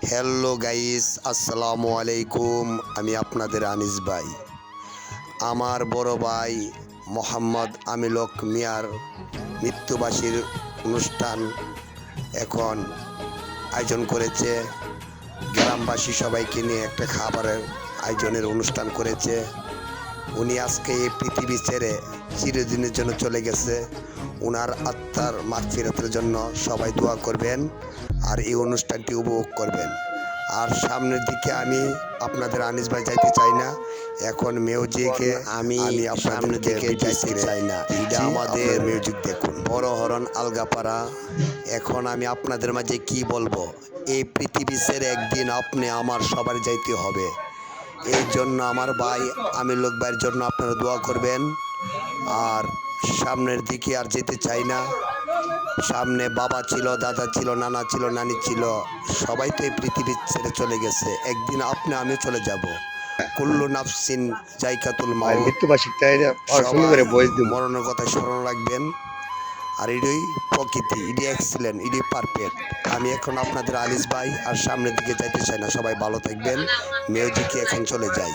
Hello guys, আসসালামু আলাইকুম। আমি আপনাদের আনিস ভাই। আমার বড় ভাই মোহাম্মদ আমিলক মিয়ার মৃত্যুবার্ষিকীর অনুষ্ঠান এখন আয়োজন করেছে। গ্রামবাসী সবাইকে নিয়ে একটা খাবারের আয়োজনের অনুষ্ঠান করেছে। উনি আজকে এই পৃথিবী ছেড়ে চিরদিনের জন্য চলে গেছে। ওনার আত্মার মাগফিরাতের জন্য সবাই দোয়া করবেন আর এই অনুষ্ঠানটি উপভোগ করবেন। আর সামনের দিকে আমি আপনাদের আনিস ভাই যাইতে চাই না, এখন মিউজিকে আমি সামনের দিকে যাইতে চাই না। এটা আমাদের মিউজিক দেখুন, বড় হরণ আলগাপাড়া। এখন আমি আপনাদের মাঝে কি বলবো, এই পৃথিবী ছেড়ে একদিন আপনি আমার সবার যাইতে হবে। এই জন্য আমার ভাই আমিলক ভাইয়ের জন্য আপনারা দোয়া করবেন। আর সামনের দিকে আর যেতে চাই না। সামনে বাবা ছিল, দাদা ছিল, নানা ছিল, নানি ছিল, সবাই তো এই পৃথিবী ছেড়ে চলে গেছে। একদিন আপনি আমিও চলে যাব। কুল্লু নাফসিন জাইকাতুল মাউত। মরণের কথা স্মরণ রাখবেন। আর এটাই প্রকৃতি, এটি এক্সিলেন্ট, এটি পারফেক্ট। আমি এখন আপনাদের আনিস ভাই, আর সামনের দিকে যাইতে চাই না। সবাই ভালো থাকবেন। মিউজিকে এখন চলে যাই।